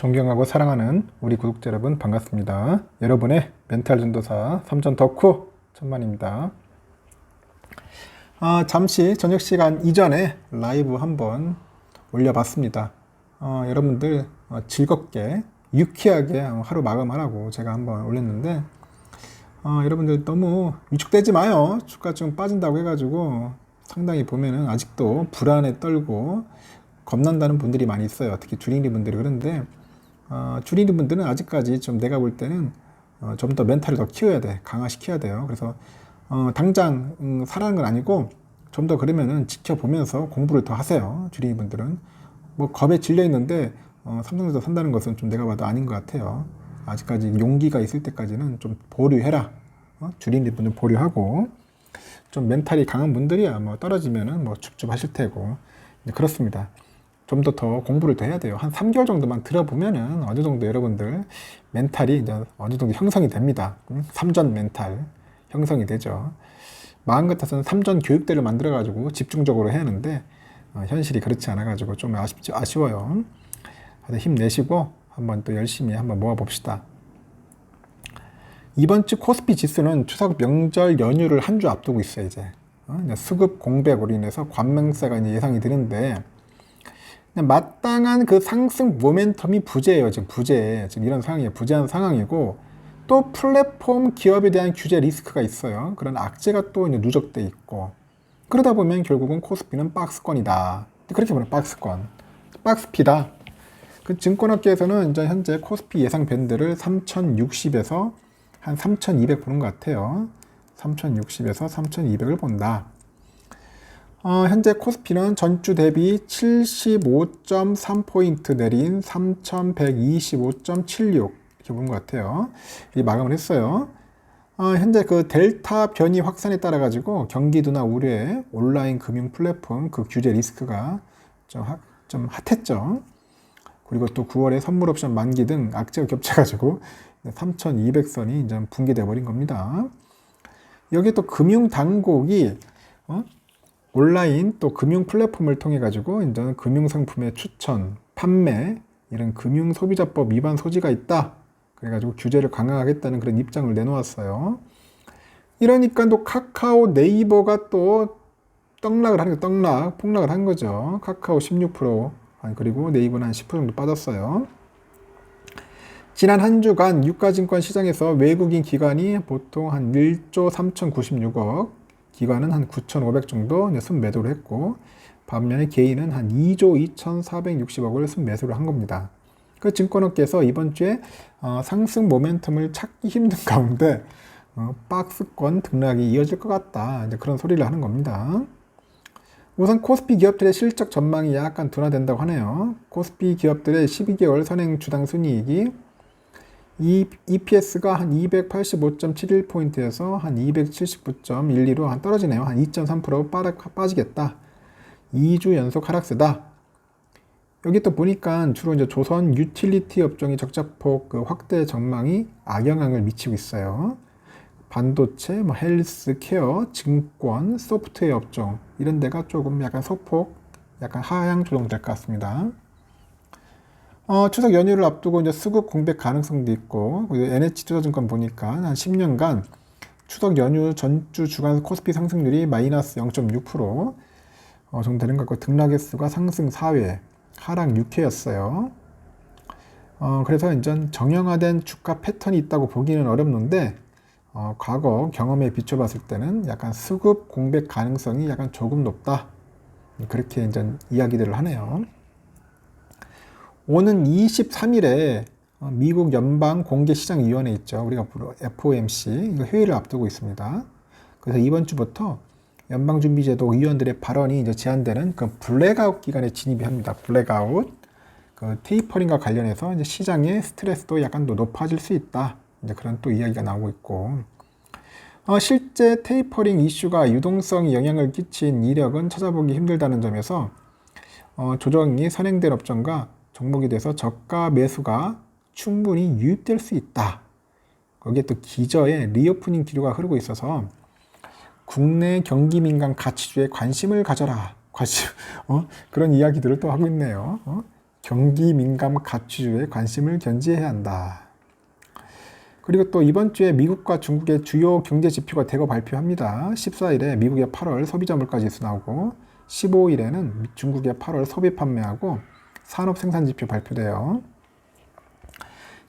존경하고 사랑하는 우리 구독자 여러분 반갑습니다. 여러분의 멘탈 전도사 삼전 덕후 천만입니다. 잠시 저녁 시간 이전에 라이브 한번 올려봤습니다. 여러분들 즐겁게 유쾌하게 하루 마감하라고 제가 한번 올렸는데 여러분들 너무 위축되지 마요. 주가 좀 빠진다고 해가지고 상당히 보면은 아직도 불안에 떨고 겁난다는 분들이 많이 있어요. 특히 주린이 분들이. 그런데 주린이 분들은 아직까지 좀 내가 볼 때는 좀 더 멘탈을 더 키워야 돼. 강화시켜야 돼요. 그래서 당장 사라는 건 아니고 좀 더 그러면은 지켜보면서 공부를 더 하세요. 주린이 분들은 뭐 겁에 질려 있는데 삼성전자 산다는 것은 좀 내가 봐도 아닌 것 같아요. 아직까지 용기가 있을 때까지는 좀 보류해라. 주린이 분들 보류하고 좀 멘탈이 강한 분들이야 뭐 떨어지면은 뭐 줍줍하실 테고 그렇습니다. 좀 더 공부를 더 해야 돼요. 한 3개월 정도만 들어보면은 어느 정도 여러분들 멘탈이 이제 어느 정도 형성이 됩니다. 3전 멘탈 형성이 되죠. 마음 같아서는 3전 교육대를 만들어 가지고 집중적으로 해야 하는데 현실이 그렇지 않아 가지고 좀 아쉬워요. 힘내시고 한번 또 열심히 한번 모아 봅시다. 이번 주 코스피 지수는 추석 명절 연휴를 한 주 앞두고 있어요. 이제 수급 공백으로 인해서 관망세가 이제 예상이 되는데 마땅한 그 상승 모멘텀이 부재예요. 지금 이런 상황이에요. 부재한 상황이고 또 플랫폼 기업에 대한 규제 리스크가 있어요. 그런 악재가 또 누적돼 있고 그러다 보면 결국은 코스피는 박스권이다. 그렇게 보면 박스피다. 그 증권업계에서는 이제 현재 코스피 예상 밴드를 3060에서 한 3200 보는 것 같아요. 3060에서 3200을 본다. 현재 코스피는 전주 대비 75.3포인트 내린 3125.76 이렇게 본 것 같아요. 이 마감을 했어요. 현재 그 델타 변이 확산에 따라 가지고 경기도나 우려의 온라인 금융 플랫폼 그 규제 리스크가 좀 핫했죠. 그리고 또 9월에 선물 옵션 만기 등 악재가 겹쳐가지고 3200선이 이제 붕괴돼 버린 겁니다. 여기 또 금융 당국이 온라인 또 금융 플랫폼을 통해 가지고 이제 금융 상품의 추천, 판매 이런 금융 소비자법 위반 소지가 있다. 그래가지고 규제를 강화하겠다는 그런 입장을 내놓았어요. 이러니까 또 카카오 네이버가 또 폭락을 한 거죠. 카카오 16%, 그리고 네이버는 한 10% 정도 빠졌어요. 지난 한 주간 유가증권 시장에서 외국인 기관이 보통 한 1조 3096억, 기관은 한 9,500 정도 순매도를 했고 반면에 개인은 한 2조 2,460억을 순매수를 한 겁니다. 그 증권업계에서 이번 주에 상승 모멘텀을 찾기 힘든 가운데 박스권 등락이 이어질 것 같다. 이제 그런 소리를 하는 겁니다. 우선 코스피 기업들의 실적 전망이 약간 둔화된다고 하네요. 코스피 기업들의 12개월 선행 주당 순이익이 EPS가 한 285.71포인트에서 한 279.12로 한 떨어지네요. 한 2.3% 빠지겠다. 2주 연속 하락세다. 여기 또 보니까 주로 이제 조선 유틸리티 업종이 적자폭 그 확대 전망이 악영향을 미치고 있어요. 반도체, 뭐 헬스케어, 증권, 소프트웨어 업종 이런 데가 조금 약간 소폭, 약간 하향 조정될 것 같습니다. 추석 연휴를 앞두고 이제 수급 공백 가능성도 있고, NH투자증권 보니까 한 10년간 추석 연휴 전주 주간 코스피 상승률이 마이너스 0.6% 정도 되는 것 같고, 등락 횟수가 상승 4회, 하락 6회였어요. 그래서 이제 정형화된 주가 패턴이 있다고 보기는 어렵는데, 과거 경험에 비춰봤을 때는 약간 수급 공백 가능성이 약간 조금 높다. 그렇게 이제 이야기들을 하네요. 오는 23일에 미국 연방공개시장위원회 있죠. 우리가 앞으로 FOMC 이거 회의를 앞두고 있습니다. 그래서 이번 주부터 연방준비제도 의원들의 발언이 이제 제한되는 그 블랙아웃 기간에 진입이 합니다. 블랙아웃 그 테이퍼링과 관련해서 이제 시장의 스트레스도 약간 더 높아질 수 있다. 이제 그런 또 이야기가 나오고 있고 실제 테이퍼링 이슈가 유동성이 영향을 끼친 이력은 찾아보기 힘들다는 점에서 조정이 선행된 업종과 종목이 돼서 저가 매수가 충분히 유입될 수 있다. 거기에 또 기저에 리오프닝 기류가 흐르고 있어서 국내 경기 민감 가치주에 관심을 가져라. 그런 이야기들을 또 하고 있네요. 경기 민감 가치주에 관심을 견지해야 한다. 그리고 또 이번 주에 미국과 중국의 주요 경제 지표가 대거 발표합니다. 14일에 미국의 8월 소비자 물가지수 나오고 15일에는 중국의 8월 소비 판매하고 산업 생산 지표 발표돼요.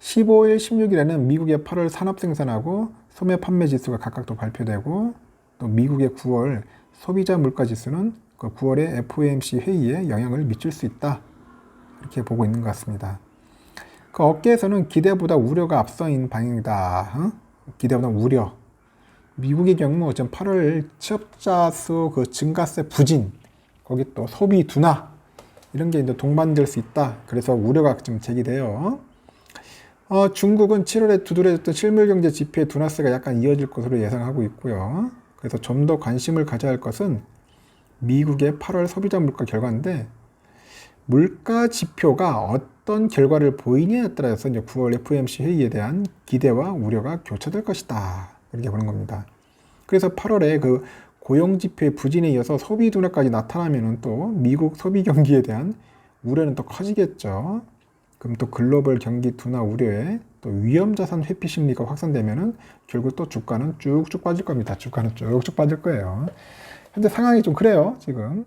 15일, 16일에는 미국의 8월 산업 생산하고 소매 판매 지수가 각각 또 발표되고 또 미국의 9월 소비자 물가 지수는 그 9월의 FOMC 회의에 영향을 미칠 수 있다. 이렇게 보고 있는 것 같습니다. 그 업계에서는 기대보다 우려가 앞서인 방향이다. 기대보다 우려. 미국의 경우 지금 8월 취업자 수 그 증가세 부진, 거기 또 소비 둔화 이런 게 이제 동반될 수 있다. 그래서 우려가 좀 제기돼요. 중국은 7월에 두드려졌던 실물 경제 지표의 둔화세가 약간 이어질 것으로 예상하고 있고요. 그래서 좀 더 관심을 가져야 할 것은 미국의 8월 소비자 물가 결과인데 물가 지표가 어떤 결과를 보이냐에 따라서 이제 9월 FOMC 회의에 대한 기대와 우려가 교차될 것이다. 이렇게 보는 겁니다. 그래서 8월에 그 고용 지표의 부진에 이어서 소비 둔화까지 나타나면은 또 미국 소비 경기에 대한 우려는 또 커지겠죠. 그럼 또 글로벌 경기 둔화 우려에 또 위험 자산 회피 심리가 확산되면은 결국 또 주가는 쭉쭉 빠질 겁니다. 주가는 쭉쭉 빠질 거예요. 현재 상황이 좀 그래요, 지금.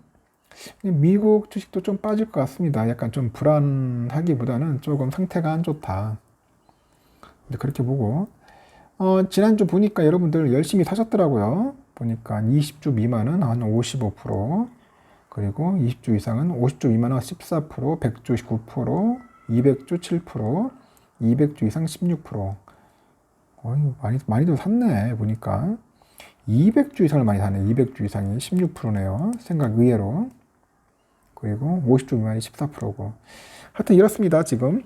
미국 주식도 좀 빠질 것 같습니다. 약간 좀 불안하기보다는 조금 상태가 안 좋다. 그렇게 보고, 지난주 보니까 여러분들 열심히 사셨더라고요. 보니까 20주 미만은 한 55%, 그리고 20주 이상은 50주 미만은 14%, 100주 9%, 200주 7%, 200주 이상 16%. 많이도 샀네, 보니까. 200주 이상을 많이 사네. 200주 이상이 16%네요. 생각 의외로. 그리고 50주 미만이 14%고. 하여튼 이렇습니다, 지금.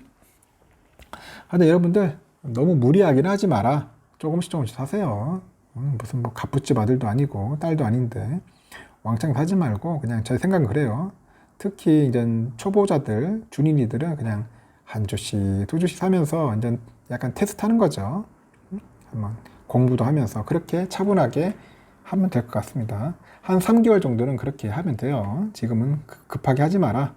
하여튼 여러분들 너무 무리하긴 하지 마라. 조금씩 사세요. 무슨 뭐 갑부집 아들도 아니고 딸도 아닌데 왕창 사지 말고 그냥 제 생각은 그래요. 특히 이제 초보자들, 준인이들은 그냥 한 주씩, 두 주씩 사면서 이제 약간 테스트하는 거죠. 한번 공부도 하면서 그렇게 차분하게 하면 될 것 같습니다. 한 3개월 정도는 그렇게 하면 돼요. 지금은 급하게 하지 마라.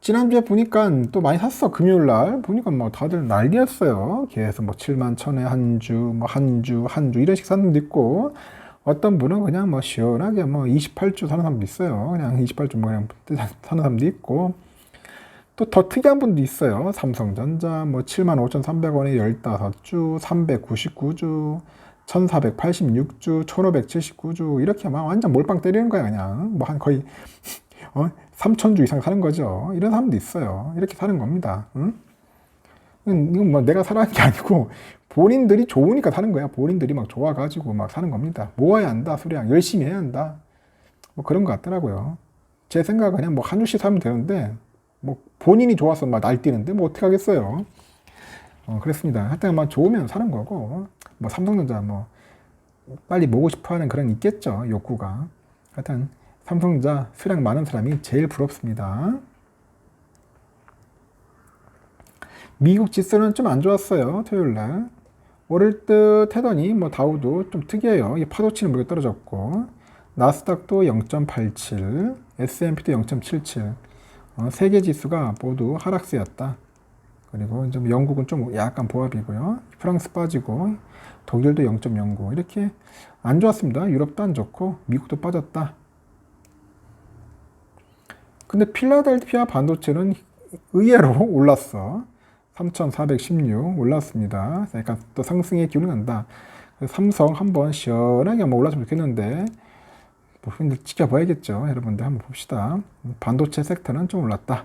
지난주에 보니까 또 많이 샀어. 금요일날 보니까 뭐 다들 난리였어요. 계속 뭐 7만 천에 한 주, 뭐 한 주 이런 식 사는 분도 있고 어떤 분은 그냥 뭐 시원하게 뭐 28주 사는 사람도 있어요. 그냥 28주 뭐 그냥 사는 사람도 있고 또 더 특이한 분도 있어요. 삼성전자 뭐 75,300원에 15주, 399주, 1486주, 1579주 이렇게 막 완전 몰빵 때리는 거야 그냥. 뭐 한 거의 3,000주 이상 사는 거죠. 이런 사람도 있어요. 이렇게 사는 겁니다. 응? 이건 뭐 내가 사라는 게 아니고 본인들이 좋으니까 사는 거야. 본인들이 막 좋아가지고 막 사는 겁니다. 모아야 한다, 수량. 열심히 해야 한다. 뭐 그런 것 같더라고요. 제 생각은 그냥 뭐 한 주씩 사면 되는데 뭐 본인이 좋아서 막 날뛰는데 뭐 어떻게 하겠어요. 그랬습니다. 하여튼 막 좋으면 사는 거고 뭐 삼성전자 뭐 빨리 모으고 싶어하는 그런 있겠죠. 욕구가. 하여튼 삼성전자 수량 많은 사람이 제일 부럽습니다. 미국 지수는 좀 안 좋았어요. 토요일날. 오를 듯 하더니 뭐 다우도 좀 특이해요. 이 파도 치는 물에 떨어졌고 나스닥도 0.87, S&P도 0.77. 세계 지수가 모두 하락세였다. 그리고 좀 영국은 좀 약간 보합이고요. 프랑스 빠지고 독일도 0.09 이렇게 안 좋았습니다. 유럽도 안 좋고 미국도 빠졌다. 근데 필라델피아 반도체는 의외로 올랐어. 3,416 올랐습니다. 그러니까 또 상승의 기운이 난다. 삼성 한번 시원하게 한번 올랐으면 좋겠는데 뭐 지켜봐야겠죠. 여러분들 한번 봅시다. 반도체 섹터는 좀 올랐다.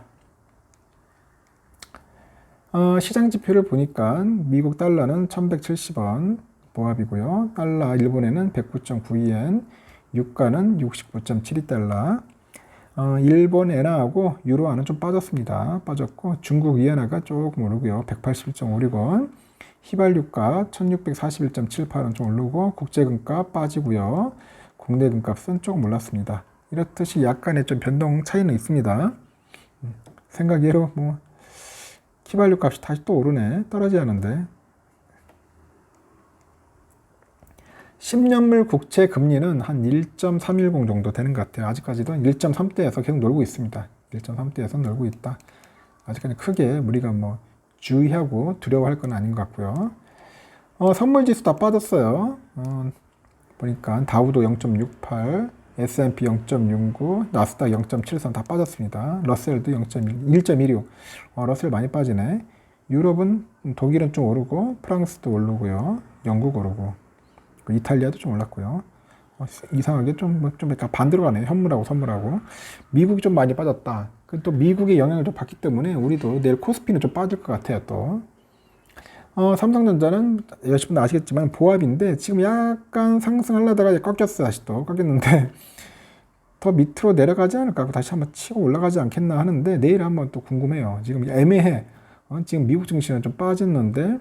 시장 지표를 보니까 미국 달러는 1170원 보합이고요. 달러 일본에는 109.92엔, 유가는 69.72달러. 일본 엔화하고 유로화는 좀 빠졌습니다. 빠졌고 중국 위안화가 조금 오르고요. 181.56원. 휘발유가 1641.78원 좀 오르고 국제금값 빠지고요. 국내 금값은 조금 올랐습니다. 이렇듯이 약간의 좀 변동 차이는 있습니다. 생각외로 뭐 휘발유 값이 다시 또 오르네. 떨어지지 않은데. 10년물 국채 금리는 한 1.310 정도 되는 것 같아요. 아직까지도 1.3대에서 계속 놀고 있습니다. 1.3대에서 놀고 있다. 아직까지 크게 우리가 뭐 주의하고 두려워할 건 아닌 것 같고요. 선물 지수 다 빠졌어요. 보니까 다우도 0.68, S&P 0.69, 나스닥 0.73 다 빠졌습니다. 러셀도 1.16. 러셀 많이 빠지네. 유럽은 독일은 좀 오르고 프랑스도 오르고요. 영국 오르고 이탈리아도 좀 올랐고요. 이상하게 좀 약간 반대로 가네요. 현물하고 선물하고. 미국이 좀 많이 빠졌다. 또 미국의 영향을 좀 받기 때문에 우리도 내일 코스피는 좀 빠질 것 같아요. 또 삼성전자는 여러분 아시겠지만 보합인데 지금 약간 상승하려다가 꺾였어요. 다시 또 꺾였는데 더 밑으로 내려가지 않을까, 다시 한번 치고 올라가지 않겠나 하는데 내일 한번 또 궁금해요. 지금 애매해. 지금 미국 증시는 좀 빠졌는데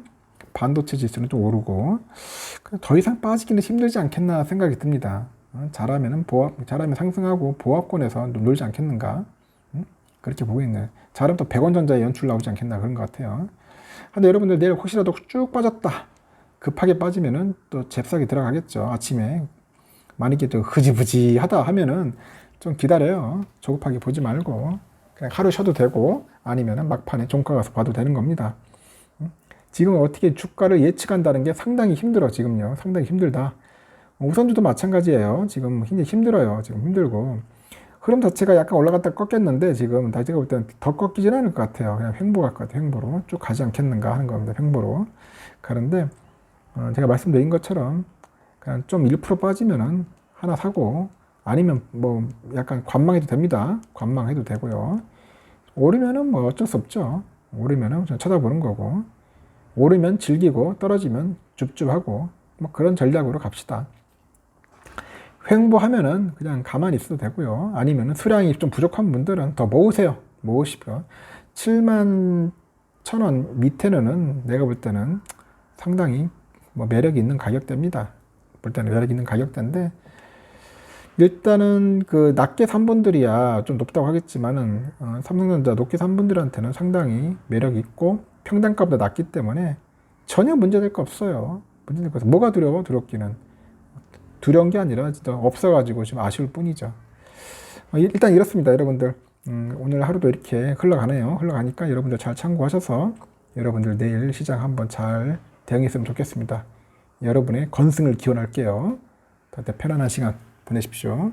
반도체 지수는 좀 오르고 더 이상 빠지기는 힘들지 않겠나 생각이 듭니다. 잘하면 상승하고 보합권에서 놀지 않겠는가, 그렇게 보고 있네요. 잘하면 또 100원 전자의 연출 나오지 않겠나 그런 것 같아요. 근데 여러분들 내일 혹시라도 쭉 빠졌다, 급하게 빠지면은 또 잽싸게 들어가겠죠. 아침에 만약에 또 흐지부지 하다 하면은 좀 기다려요. 조급하게 보지 말고 그냥 하루 쉬어도 되고 아니면은 막판에 종가 가서 봐도 되는 겁니다. 지금 어떻게 주가를 예측한다는 게 상당히 힘들어. 지금요 상당히 힘들다. 우선주도 마찬가지예요. 지금 굉장히 힘들어요. 지금 힘들고 흐름 자체가 약간 올라갔다 꺾였는데 지금 다 제가 볼 때는 더 꺾이지는 않을 것 같아요. 그냥 횡보 갈 것 같아요. 횡보로 쭉 가지 않겠는가 하는 겁니다. 횡보로 가는데 제가 말씀드린 것처럼 그냥 좀 1% 빠지면은 하나 사고 아니면 뭐 약간 관망해도 됩니다. 관망해도 되고요. 오르면은 뭐 어쩔 수 없죠. 오르면은 좀 쳐다보는 거고, 오르면 즐기고 떨어지면 줍줍하고 뭐 그런 전략으로 갑시다. 횡보하면은 그냥 가만히 있어도 되고요. 아니면은 수량이 좀 부족한 분들은 더 모으세요. 모으시고요. 71,000원 밑에는 내가 볼 때는 상당히 뭐 매력이 있는 가격대입니다. 볼 때는 매력 있는 가격대인데 일단은 그 낮게 산 분들이야 좀 높다고 하겠지만은 삼성전자 높게 산 분들한테는 상당히 매력 있고 평단가보다 낮기 때문에 전혀 문제될 거 없어요. 문제될 거 없어요. 뭐가 두려워? 두렵기는 두려운 게 아니라 진짜 없어가지고 좀 아쉬울 뿐이죠. 일단 이렇습니다, 여러분들. 오늘 하루도 이렇게 흘러가네요. 흘러가니까 여러분들 잘 참고하셔서 여러분들 내일 시장 한번 잘 대응했으면 좋겠습니다. 여러분의 건승을 기원할게요. 다들 편안한 시간 보내십시오.